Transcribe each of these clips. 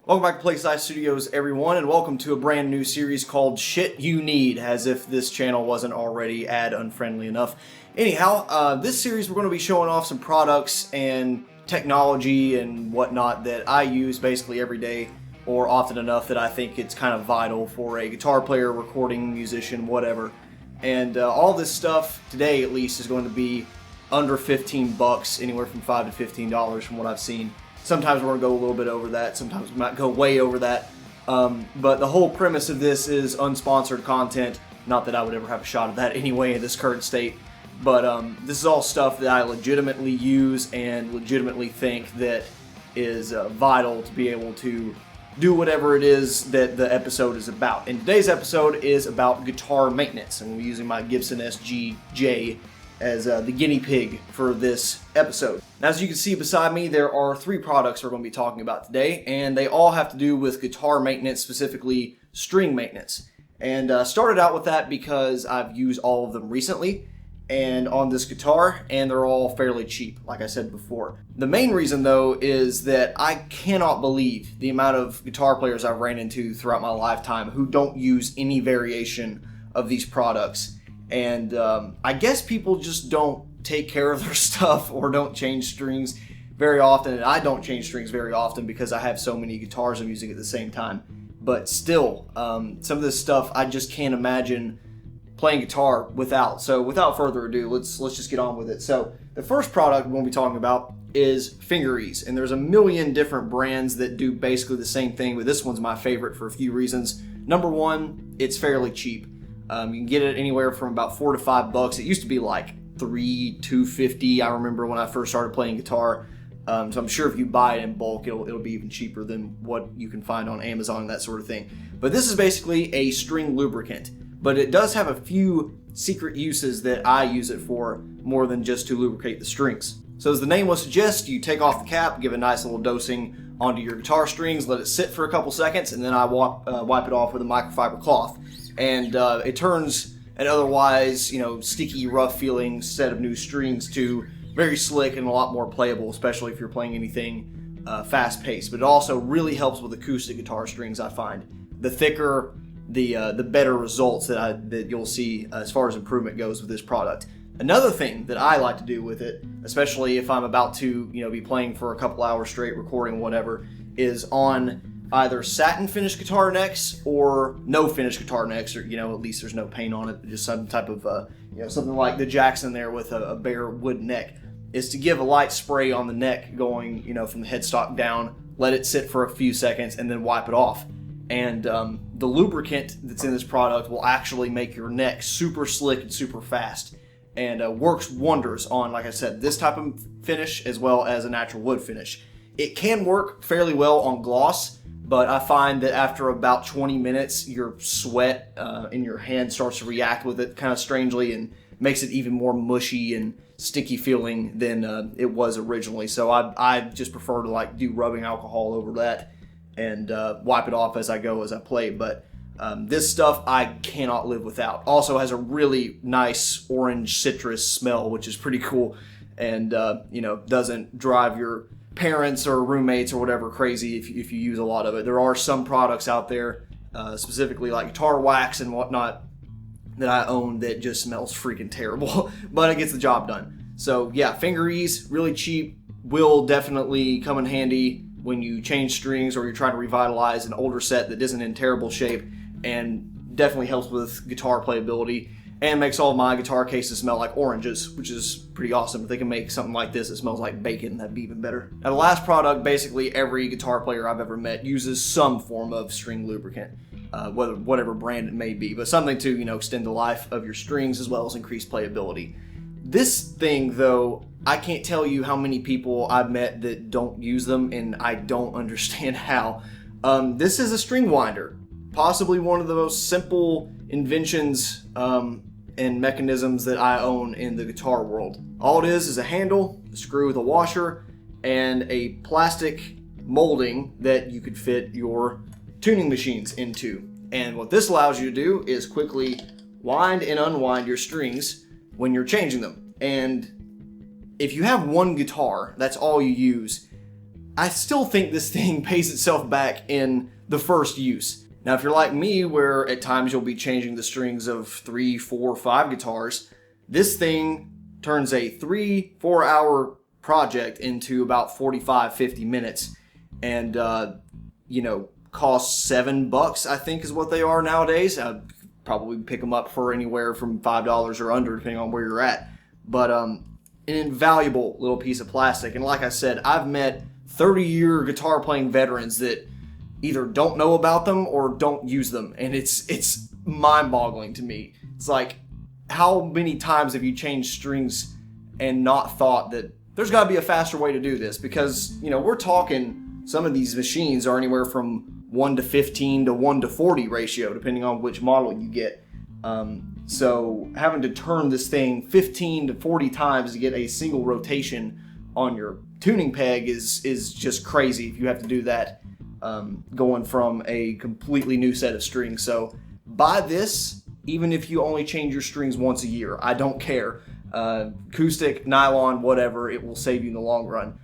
Welcome back to Plague Scythe Studios, everyone, and welcome to a brand new series called Shit You Need, as if this channel wasn't already ad-unfriendly enough. Anyhow, this series we're going to be showing off some products and technology and whatnot that I use basically every day, or often enough that I think it's kind of vital for a guitar player, recording musician, whatever. And all this stuff, today at least, is going to be under 15 bucks, anywhere from $5 to $15 from what I've seen. Sometimes we're going to go a little bit over that, sometimes we might go way over that. But the whole premise of this is unsponsored content. Not that I would ever have a shot at that anyway in this current state. But this is all stuff that I legitimately use and legitimately think that is vital to be able to do whatever it is that the episode is about. And today's episode is about guitar maintenance. And we're using my Gibson SG-J as the guinea pig for this episode. Now, as you can see beside me, there are three products we're going to be talking about today, and they all have to do with guitar maintenance, specifically string maintenance. And started out with that because I've used all of them recently and on this guitar, and they're all fairly cheap, like I said before. The main reason, though, is that I cannot believe the amount of guitar players I've ran into throughout my lifetime who don't use any variation of these products. And I guess people just don't take care of their stuff or don't change strings very often. And I don't change strings very often because I have so many guitars I'm using at the same time. But still, some of this stuff I just can't imagine playing guitar without. So without further ado, let's just get on with it. So the first product we're going to be talking about is Fingerease. And there's a million different brands that do basically the same thing, but this one's my favorite for a few reasons. Number one, it's fairly cheap. You can get it anywhere from about $4 to $5. It used to be like $2.50. I remember when I first started playing guitar. So I'm sure if you buy it in bulk, it'll be even cheaper than what you can find on Amazon and that sort of thing. But this is basically a string lubricant. But it does have a few secret uses that I use it for more than just to lubricate the strings. So as the name will suggest, you take off the cap, give a nice little dosing onto your guitar strings, let it sit for a couple seconds, and then I wipe it off with a microfiber cloth. And it turns an otherwise, sticky, rough feeling set of new strings to very slick and a lot more playable, especially if you're playing anything fast-paced. But it also really helps with acoustic guitar strings, I find. The thicker, the better results that you'll see as far as improvement goes with this product. Another thing that I like to do with it, especially if I'm about to be playing for a couple hours straight, recording whatever, is on either satin finished guitar necks or no finished guitar necks, or at least there's no paint on it, just some type of something like the Jackson there with a bare wood neck, is to give a light spray on the neck going from the headstock down, let it sit for a few seconds, and then wipe it off. And the lubricant that's in this product will actually make your neck super slick and super fast, and works wonders on, like I said, this type of finish as well as a natural wood finish. It can work fairly well on gloss, but I find that after about 20 minutes, your sweat in your hand starts to react with it kind of strangely and makes it even more mushy and sticky feeling than it was originally. So I just prefer to do rubbing alcohol over that and wipe it off as I go as I play. But this stuff I cannot live without. Also has a really nice orange citrus smell, which is pretty cool, and doesn't drive your parents or roommates or whatever crazy if you use a lot of it. There are some products out there, specifically like guitar wax and whatnot, that I own that just smells freaking terrible, but it gets the job done. So yeah, Fingerease, really cheap, will definitely come in handy when you change strings or you're trying to revitalize an older set that isn't in terrible shape, and definitely helps with guitar playability. And makes all my guitar cases smell like oranges, which is pretty awesome. If they can make something like this that smells like bacon, that'd be even better. Now, the last product, basically every guitar player I've ever met uses some form of string lubricant, whatever brand it may be, but something to extend the life of your strings as well as increase playability. This thing, though, I can't tell you how many people I've met that don't use them, and I don't understand how. This is a string winder, possibly one of the most simple inventions and mechanisms that I own in the guitar world. All it is a handle, a screw with a washer, and a plastic molding that you could fit your tuning machines into. And what this allows you to do is quickly wind and unwind your strings when you're changing them. And if you have one guitar, that's all you use, I still think this thing pays itself back in the first use. Now, if you're like me, where at times you'll be changing the strings of 3, 4, 5 guitars, this thing turns a 3-4 hour project into about 45, 50 minutes. And, you know, costs $7, I think is what they are nowadays. I'd probably pick them up for anywhere from $5 or under, depending on where you're at. But an invaluable little piece of plastic. And like I said, I've met 30-year guitar playing veterans that either don't know about them or don't use them. And it's mind-boggling to me. It's like, how many times have you changed strings and not thought that there's got to be a faster way to do this? Because, you know, we're talking, some of these machines are anywhere from 1:15 to 1:40 ratio, depending on which model you get. So having to turn this thing 15 to 40 times to get a single rotation on your tuning peg is just crazy if you have to do that going from a completely new set of strings. So buy this, even if you only change your strings once a year. I don't care. Acoustic, nylon, whatever, it will save you in the long run.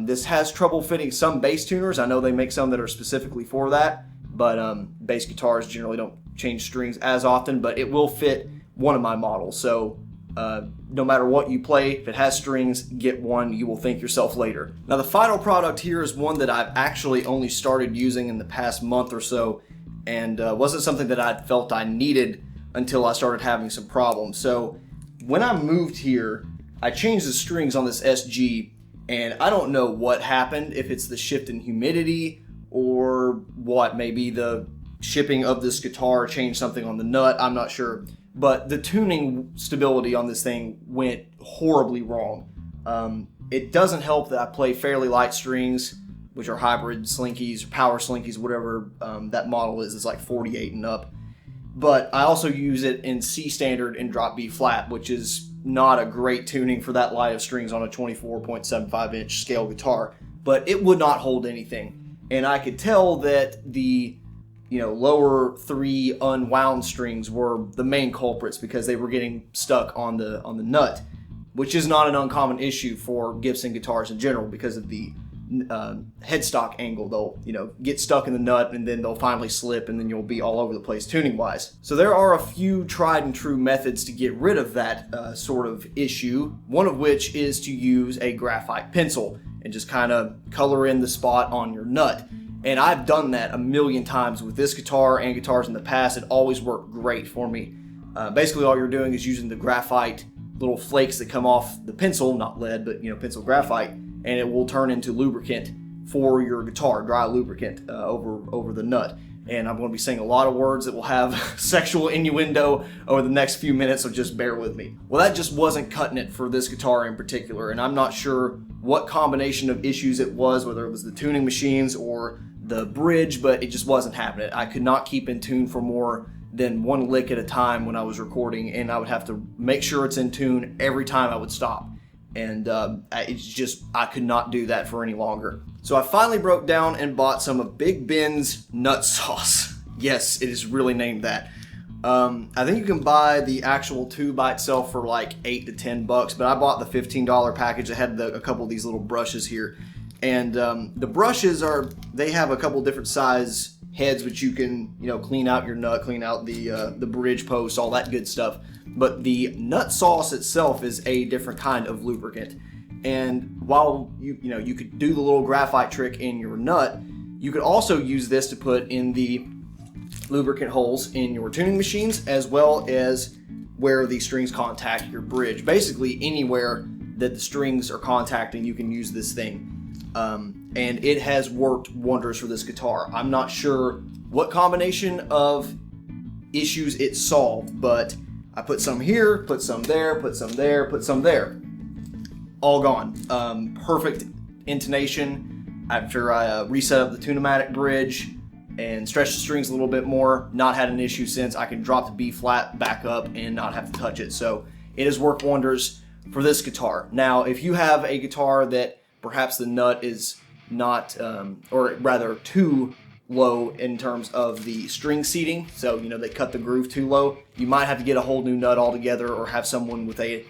This has trouble fitting some bass tuners. I know they make some that are specifically for that, but bass guitars generally don't change strings as often, but it will fit one of my models. So no matter what you play, if it has strings, get one. You will thank yourself later. Now, the final product here is one that I've actually only started using in the past month or so, and wasn't something that I felt I needed until I started having some problems. So when I moved here, I changed the strings on this SG, and I don't know what happened, if it's the shift in humidity or what, maybe the shipping of this guitar changed something on the nut, I'm not sure. But the tuning stability on this thing went horribly wrong. It doesn't help that I play fairly light strings, which are hybrid slinkies, or power slinkies, whatever that model is. It's like 48 and up. But I also use it in C standard and drop B flat, which is not a great tuning for that light of strings on a 24.75 inch scale guitar. But it would not hold anything. And I could tell that the lower 3 unwound strings were the main culprits because they were getting stuck on the nut, which is not an uncommon issue for Gibson guitars in general because of the headstock angle. They'll get stuck in the nut and then they'll finally slip and then you'll be all over the place tuning wise. So there are a few tried and true methods to get rid of that sort of issue, one of which is to use a graphite pencil and just kind of color in the spot on your nut. And I've done that a million times with this guitar and guitars in the past. It always worked great for me. Basically all you're doing is using the graphite little flakes that come off the pencil, not lead, but pencil graphite, and it will turn into lubricant for your guitar, dry lubricant over the nut. And I'm going to be saying a lot of words that will have sexual innuendo over the next few minutes, so just bear with me. Well, that just wasn't cutting it for this guitar in particular, and I'm not sure what combination of issues it was, whether it was the tuning machines or the bridge, but it just wasn't happening. I could not keep in tune for more than one lick at a time when I was recording, and I would have to make sure it's in tune every time I would stop. And it's just, I could not do that for any longer. So I finally broke down and bought some of Big Ben's nut sauce. Yes, it is really named that. I think you can buy the actual tube by itself for like $8 to $10, but I bought the $15 package that had a couple of these little brushes here. And the brushes they have a couple different size heads which you can clean out your nut, clean out the bridge post, all that good stuff. But the nut sauce itself is a different kind of lubricant. And while you could do the little graphite trick in your nut, you could also use this to put in the lubricant holes in your tuning machines, as well as where the strings contact your bridge. Basically anywhere that the strings are contacting, you can use this thing. And it has worked wonders for this guitar. I'm not sure what combination of issues it solved, but I put some here, put some there, put some there, put some there. All gone. Perfect intonation. After I reset up the Tune-O-Matic bridge and stretched the strings a little bit more, not had an issue since. I can drop the B flat back up and not have to touch it. So it has worked wonders for this guitar. Now, if you have a guitar that perhaps the nut is not, or rather too low in terms of the string seating, so they cut the groove too low, you might have to get a whole new nut altogether or have someone with a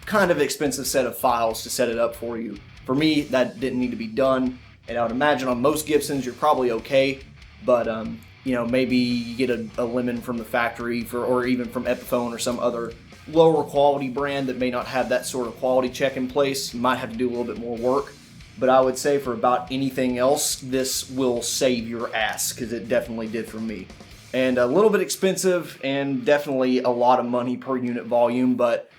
kind of expensive set of files to set it up for you. For me, that didn't need to be done. And I would imagine on most Gibsons you're probably okay, but you know, maybe you get a lemon from the factory or even from Epiphone or some other lower quality brand that may not have that sort of quality check in place. You might have to do a little bit more work. But I would say for about anything else, this will save your ass, because it definitely did for me. And a little bit expensive and definitely a lot of money per unit volume, but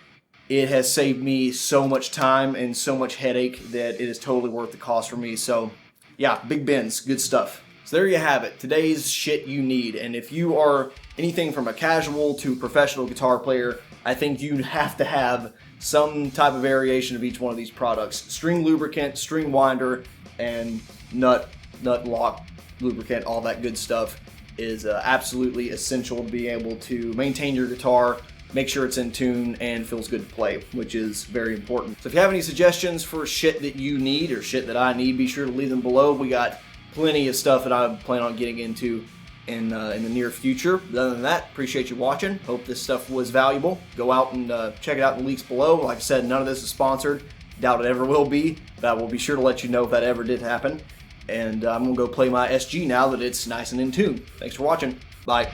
it has saved me so much time and so much headache that it is totally worth the cost for me. So yeah, big bins, good stuff. So there you have it, today's shit you need. And if you are anything from a casual to professional guitar player, I think you have to have some type of variation of each one of these products. String lubricant, string winder, and nut lock lubricant, all that good stuff is absolutely essential to be able to maintain your guitar, make sure it's in tune, and feels good to play, which is very important. So if you have any suggestions for shit that you need or shit that I need, be sure to leave them below. We got plenty of stuff that I plan on getting into in the near future. But other than that, appreciate you watching. Hope this stuff was valuable. Go out and check it out in the links below. Like I said, none of this is sponsored. Doubt it ever will be, but I will be sure to let you know if that ever did happen. And I'm going to go play my SG now that it's nice and in tune. Thanks for watching. Bye.